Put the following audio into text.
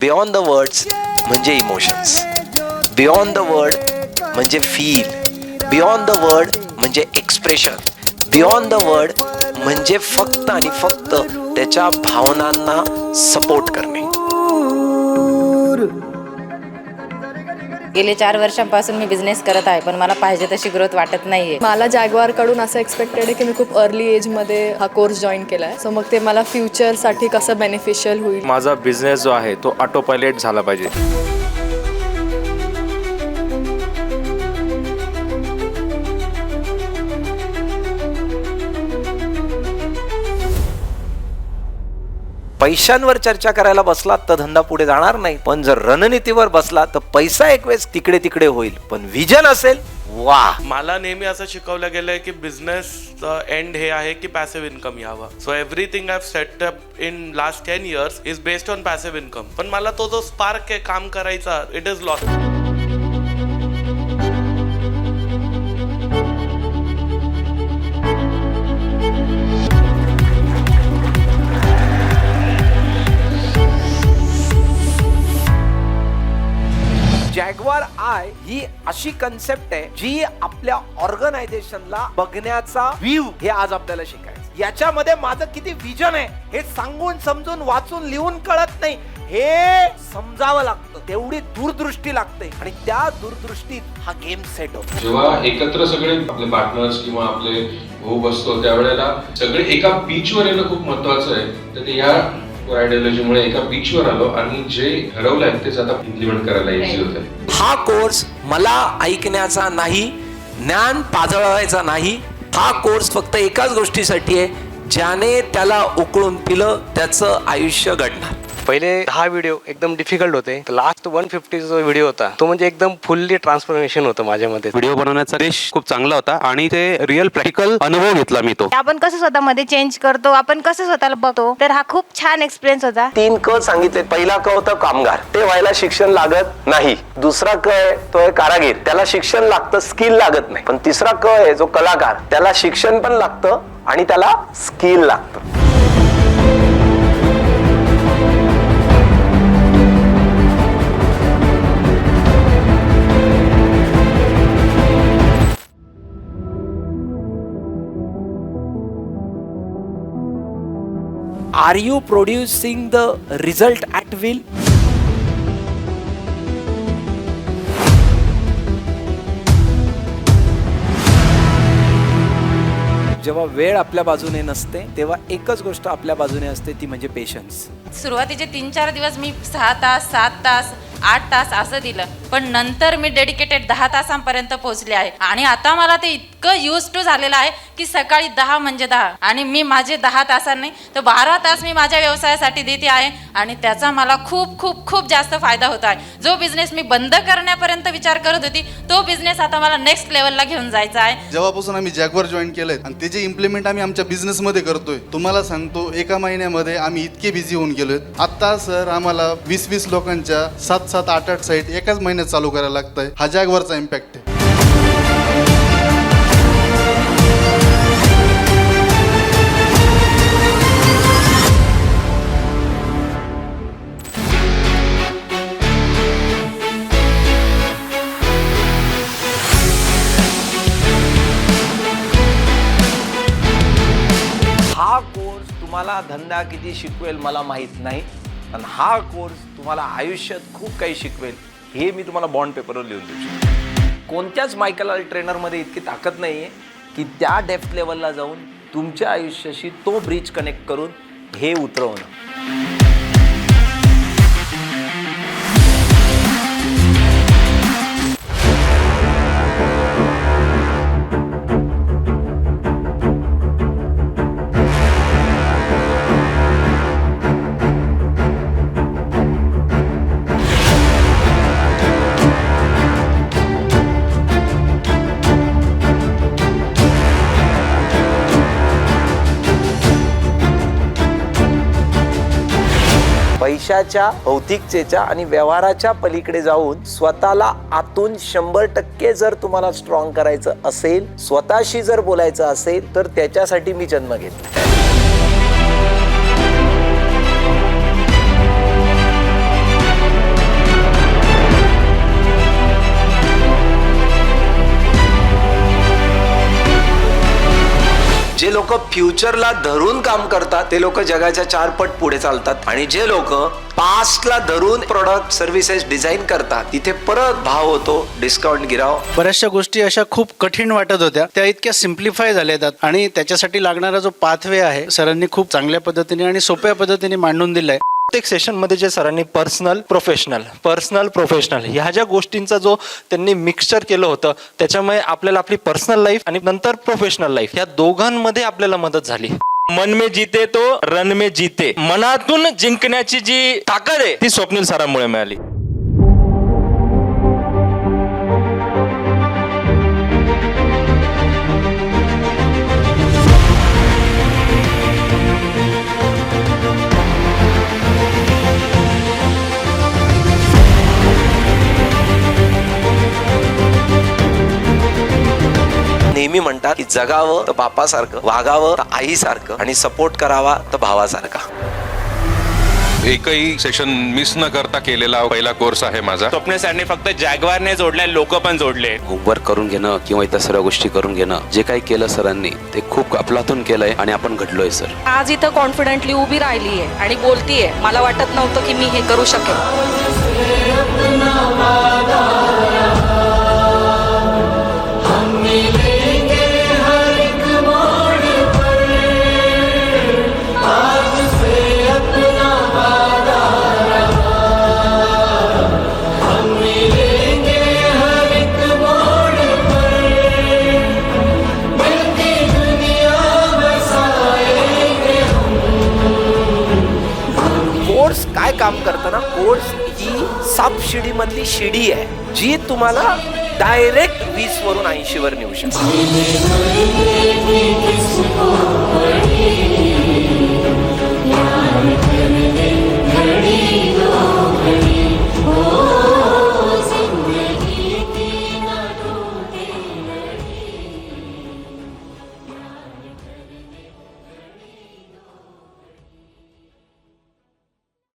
Beyond the words म्हणजे emotions, beyond the word म्हणजे feel, beyond the word म्हणजे expression, beyond the word म्हणजे फक्त आणि फक्त त्याच्या भावनांना सपोर्ट करणे. गेले 4 वर्षांपासून मी बिझनेस करत आहे, पण मला पाहिजे तशी ग्रोथ वाटत नाहीये. मला जॅग्वारकडून असं एक्सपेक्टेड आहे की मी खूप अर्ली एजमध्ये हा कोर्स जॉईन केला आहे. सो मग ते मला फ्युचरसाठी कसं बेनिफिशियल होईल. माझा बिझनेस जो आहे तो ऑटो पायलट झाला पाहिजे. पैशांवर चर्चा करायला बसलात तर धंदा पुढे जाणार नाही, पण जर रणनीतीवर बसला तर पैसा एक वेळेस तिकडे तिकडे होईल, पण विजन असेल वा. मला नेहमी असं शिकवलं गेलंय की बिझनेस एंड हे आहे की पॅसिव्ह इन्कम यावं. So everything I set up in last 10 years is based on passive income. पण मला तो जो स्पार्क आहे काम करायचा, it is lost. Jaguar I ही अशी कन्सेप्ट आहे जी आपल्या ऑर्गनायझेशनला बघण्याचा व्ह्यू हे आज आपल्याला शिकायचं. याच्यामध्ये माझं किती विजन आहे हे सांगून समजून वाचून लिहून कळत नाही, हे समजावं लागतं. तेवढी दूरदृष्टी लागते आणि त्या दूरदृष्टीत हा गेम सेट होतो. जेव्हा एकत्र सगळे आपले पार्टनर्स किंवा आपले भाऊ बसतो त्यावेळेला सगळे एका बीचवर येणं खूप महत्वाचं आहे. तर ते या आयडियोलॉजीमुळे एका बीचवर आलो आणि जे ठरवलंय तेच आता इम्प्लिमेंट करायला इझी होतं. हा कोर्स मला ऐकण्याचा नाही, ज्ञान पाजळवायचा नाही. हा कोर्स फक्त एकाच गोष्टीसाठी आहे, ज्याने त्याला उकळून पिलं त्याचं आयुष्य घडणार. पहिले 10 व्हिडिओ एकदम डिफिकल्ट होते. लास्ट 150 जो व्हिडिओ होता तो म्हणजे एकदम फुल्ली ट्रान्सफॉर्मेशन होतं माझ्यामध्ये. व्हिडिओ बनवण्याचा रेश खूप चांगला होता आणि ते रिअल प्रॅक्टिकल अनुभव घेतला मी तो. आपण कसं स्वतःमध्ये चेंज करतो, आपण कसं स्वतःला बघतो, तर हा खूप छान एक्सपिरियन्स होता. 3 क सांगितले. पहिला क होता कामगार, ते व्हायला शिक्षण लागत नाही. दुसरा क आहे तो आहे कारागीर, त्याला शिक्षण लागतं, स्किल लागत नाही. पण तिसरा क आहे जो कलाकार, त्याला शिक्षण पण लागतं आणि त्याला स्किल लागतं. Are you producing the result at will? जेव्हा वेळ आपल्या बाजूने नसते तेव्हा एकच गोष्ट आपल्या बाजूने असते, ती म्हणजे पेशन्स. सुरुवातीचे 3-4 दिवस मी 6 तास 7 तास 8 तास असं दिलं, पण नंतर मी डेडिकेटेड 10 तासांपर्यंत पोहोचले आहे. आणि आता मला ते इतकं यूज टू झालेलं आहे की सकाळी 10 म्हणजे 10 आणि मी माझे 10 तासांनी तर 12 तास मी माझ्या व्यवसायासाठी देते आहे आणि त्याचा मला खूप खूप खूप जास्त फायदा होत आहे. जो बिझनेस मी बंद करण्यापर्यंत विचार करत होती तो बिझनेस आता मला नेक्स्ट लेवलला घेऊन जायचा आहे. जेव्हापासून आम्ही जॅग्वार जॉईन केलंय आणि त्याचे इम्प्लिमेंट आम्ही आमच्या बिझनेसमध्ये करतोय, तुम्हाला सांगतो एका महिन्यामध्ये आम्ही इतके बिझी होऊन गेलोय. आता सर आम्हाला 20-20 लोकांच्या 7-7 8-8 साईट एकाच महिन्यात चालू करायला लागतंय. हा जॅग्वारचा इम्पॅक्ट आहे. हा कोर्स तुम्हाला धंदा किती शिकवेल मला माहित नाही, पण हा कोर्स तुम्हाला आयुष्यात खूप काही शिकवेल हे मी तुम्हाला बॉन्ड पेपरवर लिहून देऊ शकतो. कोणत्याच मायकल ट्रेनरमध्ये इतकी ताकद नाही आहे की त्या डेप्थ लेवलला जाऊन तुमच्या आयुष्याशी तो ब्रिज कनेक्ट करून हे उतरवणं. पैशाच्या, भौतिकतेच्या आणि व्यवहाराच्या पलीकडे जाऊन स्वतःला आतून 100% जर तुम्हाला स्ट्रॉंग करायचं असेल, स्वतःशी जर बोलायचं असेल, तर त्याच्यासाठी मी जन्म घेतला. लोक फ्युचरला धरून काम करतात ते लोक जगाच्या 4 पट पुढे चालतात, आणि जे लोक पास्टला धरून प्रोडक्ट सर्व्हिसेस डिझाईन करतात तिथे परत भाव होतो, डिस्काउंट गिराव. बऱ्याचशा गोष्टी अशा खूप कठीण वाटत होत्या, त्या इतक्या सिम्प्लिफाय झाल्या आणि त्याच्यासाठी लागणारा जो पाथवे आहे सरांनी खूप चांगल्या पद्धतीने आणि सोप्या पद्धतीने मांडून दिलाय. प्रत्येक सेशनमध्ये जे सरांनी पर्सनल प्रोफेशनल ह्या ज्या गोष्टींचा जो त्यांनी मिक्सचर केलं होतं, त्याच्यामुळे आपल्याला आपली पर्सनल लाईफ आणि नंतर प्रोफेशनल लाईफ ह्या दोघांमध्ये आपल्याला मदत झाली. मन में जीते तो रन में जीते, मनातून जिंकण्याची जी ताकद आहे ती स्वप्नील सरांमुळे मिळाली. नेहमी म्हणतात की जगावं तर बापासारखं, वागावं तर आईसारखं, आणि सपोर्ट करावा तर भावासारखा. एकही सेशन मिस न करता केलेला पहिला कोर्स आहे माझा. स्वप्नील सरांनी फक्त जॅग्वारने जोडले, लोक पण जोडले. होमवर्क करून घेणं किंवा इतर सर्व गोष्टी करून घेणं, जे काही केलं सरांनी ते खूप अफलातून केलंय आणि आपण घडलोय सर. आज इथं कॉन्फिडेंटली उभी राहिली आहे आणि बोलतीये. मला वाटत नव्हतं की मी हे करू शकेन. कोर्स काय काम करतं ना, कोर्स ही सबशिडी मधली शिडी आहे जी तुम्हाला डायरेक्ट 20 वरून 80 वर नेऊ शकते.